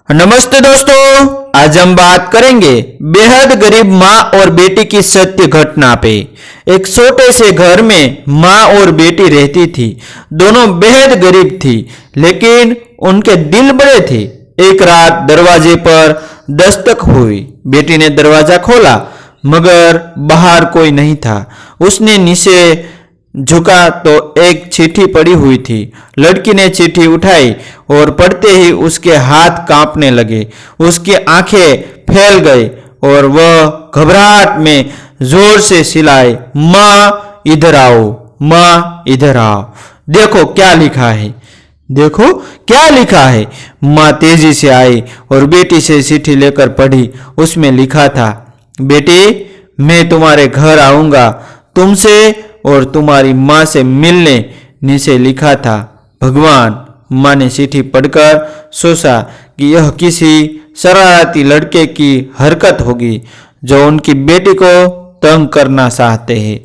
नमस्ते दोस्तों, आज हम बात करेंगे बेहद गरीब माँ और बेटी की सत्य घटना पे। एक छोटे से घर में माँ और बेटी रहती थी। दोनों बेहद गरीब थी, लेकिन उनके दिल बड़े थे। एक रात दरवाजे पर दस्तक हुई। बेटी ने दरवाजा खोला, मगर बाहर कोई नहीं था। उसने नीचे झुका तो एक चिट्ठी पड़ी हुई थी। लड़की ने चिट्ठी उठाई और पढ़ते ही उसके हाथ कांपने लगे। उसकी आंखें फैल गई और वह घबराहट में जोर से चिल्लाए, माँ इधर आओ, माँ इधर आओ, देखो क्या लिखा है, देखो क्या लिखा है। माँ तेजी से आई और बेटी से चिट्ठी लेकर पढ़ी। उसमें लिखा था, बेटी मैं तुम्हारे घर आऊंगा, तुमसे और तुम्हारी माँ से मिलने। नीचे लिखा था, भगवान। माँ ने चिट्ठी पढ़कर सोचा कि यह किसी शरारती लड़के की हरकत होगी जो उनकी बेटी को तंग करना चाहते हैं।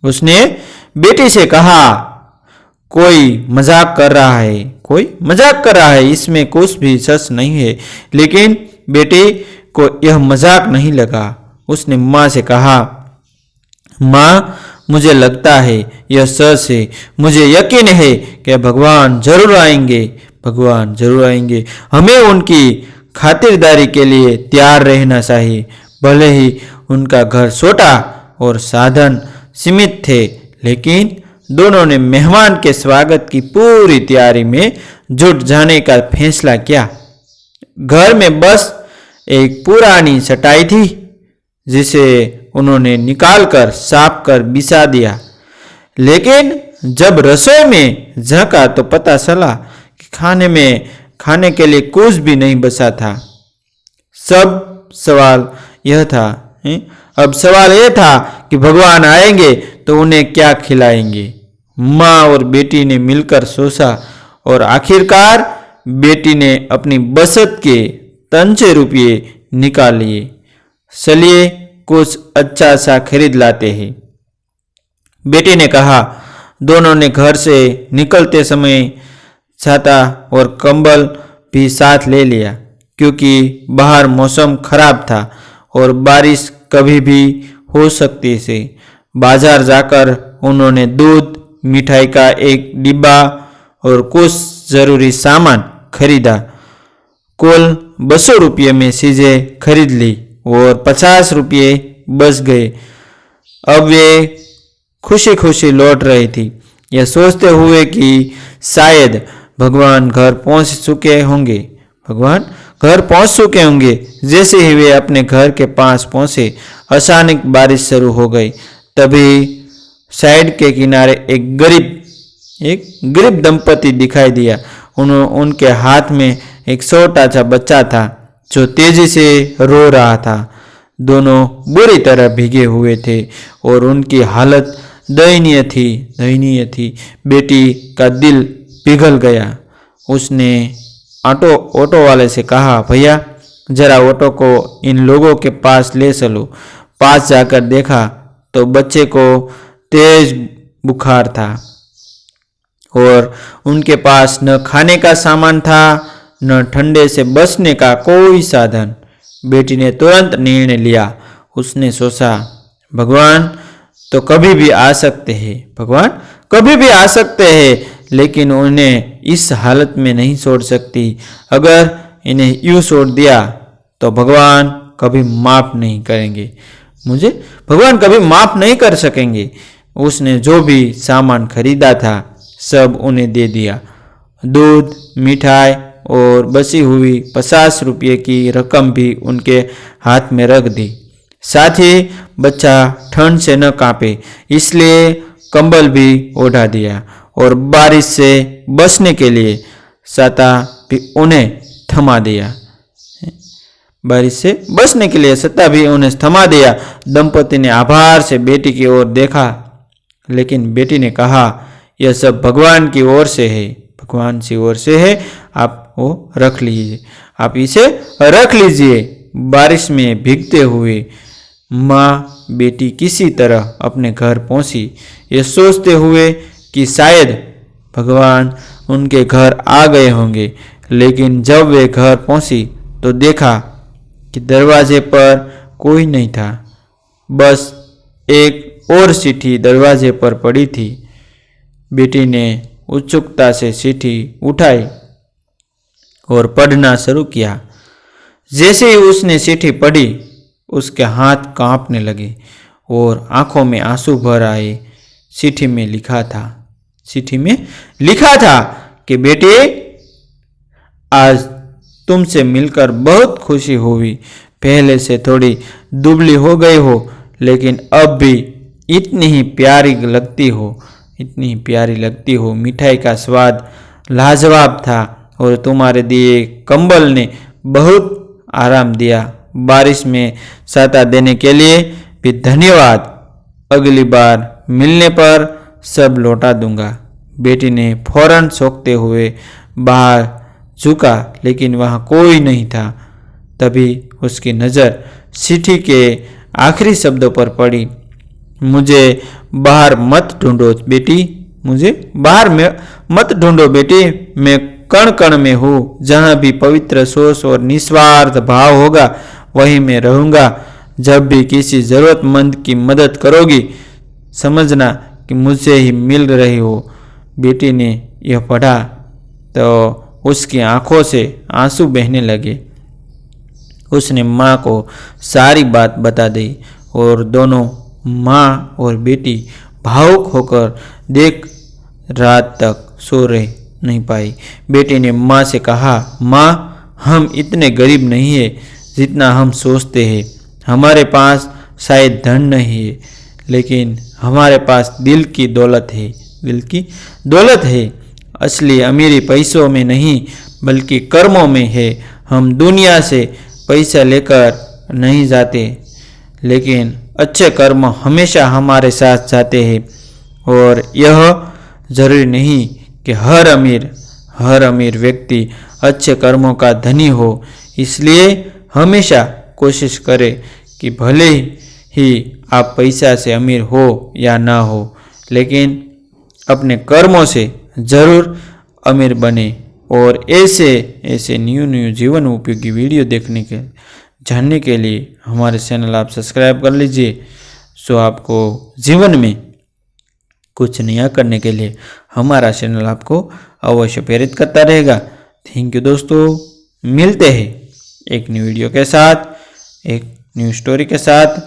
उसने बेटी से कहा, कोई मजाक कर रहा है, कोई मजाक कर रहा है, इसमें कुछ भी सच नहीं है। लेकिन बेटी को यह मजाक नहीं लगा। उसने माँ से कहा, माँ मुझे लगता है यह सच है। मुझे यकीन है कि भगवान जरूर आएंगे, भगवान जरूर आएंगे। हमें उनकी खातिरदारी के लिए तैयार रहना चाहिए। भले ही उनका घर छोटा और साधन सीमित थे, लेकिन दोनों ने मेहमान के स्वागत की पूरी तैयारी में जुट जाने का फैसला किया। घर में बस एक पुरानी चटाई थी, जिसे उन्होंने निकालकर साफ कर बिछा दिया। लेकिन जब रसोई में झांका तो पता चला कि खाने के लिए कुछ भी नहीं बचा था। अब सवाल यह था कि भगवान आएंगे तो उन्हें क्या खिलाएंगे। माँ और बेटी ने मिलकर सोचा और आखिरकार बेटी ने अपनी बचत के तंचे रुपये निकाल लिए। चलिए कुछ अच्छा सा खरीद लाते हैं, बेटी ने कहा। दोनों ने घर से निकलते समय छाता और कंबल भी साथ ले लिया, क्योंकि बाहर मौसम खराब था और बारिश कभी भी हो सकती थी। बाजार जाकर उन्होंने दूध, मिठाई का एक डिब्बा और कुछ जरूरी सामान खरीदा। कुल 200 रुपये में चीजें खरीद ली और 50 रुपये बच गए। अब वे खुशी खुशी लौट रही थी, यह सोचते हुए कि शायद भगवान घर पहुंच चुके होंगे। भगवान घर पहुंच चुके होंगे। जैसे ही वे अपने घर के पास पहुंचे, अचानक बारिश शुरू हो गई। तभी साइड के किनारे एक गरीब दंपति दिखाई दिया। उनके हाथ में एक छोटा सा बच्चा था जो तेजी से रो रहा था। दोनों बुरी तरह भीगे हुए थे और उनकी हालत दयनीय थी। बेटी का दिल पिघल गया। उसने ऑटो वाले से कहा, भैया जरा ऑटो को इन लोगों के पास ले चलो। पास जाकर देखा तो बच्चे को तेज बुखार था और उनके पास न खाने का सामान था, न ठंडे से बचने का कोई साधन। बेटी ने तुरंत निर्णय लिया। उसने सोचा, भगवान तो कभी भी आ सकते हैं, भगवान कभी भी आ सकते हैं, लेकिन उन्हें इस हालत में नहीं छोड़ सकती। अगर इन्हें यूं छोड़ दिया तो भगवान कभी माफ नहीं करेंगे, मुझे भगवान कभी माफ नहीं कर सकेंगे। उसने जो भी सामान खरीदा था सब उन्हें दे दिया। दूध, मिठाई और बची हुई 50 रुपये की रकम भी उनके हाथ में रख दी। साथ ही बच्चा ठंड से न कांपे इसलिए कंबल भी ओढ़ा दिया और बारिश से बचने के लिए छाता भी उन्हें थमा दिया। बारिश से बचने के लिए छाता भी उन्हें थमा दिया। दंपति ने आभार से बेटी की ओर देखा, लेकिन बेटी ने कहा, यह सब भगवान की ओर से है, भगवान की ओर से है, आप वो रख लीजिए, आप इसे रख लीजिए। बारिश में भीगते हुए माँ बेटी किसी तरह अपने घर पहुंची, ये सोचते हुए कि शायद भगवान उनके घर आ गए होंगे। लेकिन जब वे घर पहुंची तो देखा कि दरवाजे पर कोई नहीं था। बस एक और चिट्ठी दरवाजे पर पड़ी थी। बेटी ने उत्सुकता से चिट्ठी उठाई और पढ़ना शुरू किया। जैसे ही उसने चिट्ठी पढ़ी, उसके हाथ कांपने लगे और आंखों में आंसू भर आए। चिट्ठी में लिखा था कि बेटे, आज तुमसे मिलकर बहुत खुशी हुई। पहले से थोड़ी दुबली हो गई हो, लेकिन अब भी इतनी ही प्यारी लगती हो। मिठाई का स्वाद लाजवाब था और तुम्हारे दिए कंबल ने बहुत आराम दिया। बारिश में छाता देने के लिए भी धन्यवाद। अगली बार मिलने पर सब लौटा दूंगा। बेटी ने फौरन सोखते हुए बाहर झुका, लेकिन वहाँ कोई नहीं था। तभी उसकी नज़र चिट्ठी के आखिरी शब्दों पर पड़ी। मुझे बाहर मत ढूंढो बेटी, मैं कण कण में हूँ। जहाँ भी पवित्र सोच और निस्वार्थ भाव होगा, वहीं मैं रहूँगा। जब भी किसी ज़रूरतमंद की मदद करोगी, समझना कि मुझसे ही मिल रही हो। बेटी ने यह पढ़ा तो उसकी आंखों से आंसू बहने लगे। उसने माँ को सारी बात बता दी और दोनों माँ और बेटी भावुक होकर देर रात तक सो रह नहीं पाई। बेटी ने माँ से कहा, माँ, हम इतने गरीब नहीं है जितना हम सोचते हैं। हमारे पास शायद धन नहीं है, लेकिन हमारे पास दिल की दौलत है। असली अमीरी पैसों में नहीं, बल्कि कर्मों में है। हम दुनिया से पैसा लेकर नहीं जाते, लेकिन अच्छे कर्म हमेशा हमारे साथ जाते हैं। और यह जरूरी नहीं कि हर अमीर व्यक्ति अच्छे कर्मों का धनी हो। इसलिए हमेशा कोशिश करें कि भले ही आप पैसा से अमीर हो या ना हो, लेकिन अपने कर्मों से ज़रूर अमीर बने। और ऐसे न्यू जीवन उपयोगी वीडियो जानने के लिए हमारे चैनल आप सब्सक्राइब कर लीजिए। सो आपको जीवन में कुछ नया करने के लिए हमारा चैनल आपको अवश्य प्रेरित करता रहेगा। थैंक यू दोस्तों, मिलते हैं एक न्यू वीडियो के साथ, एक न्यू स्टोरी के साथ।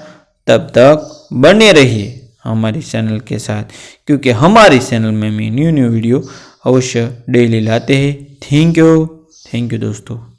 तब तक बने रहिए हमारी चैनल के साथ, क्योंकि हमारी चैनल में न्यू वीडियो अवश्य डेली लाते हैं। थैंक यू दोस्तों।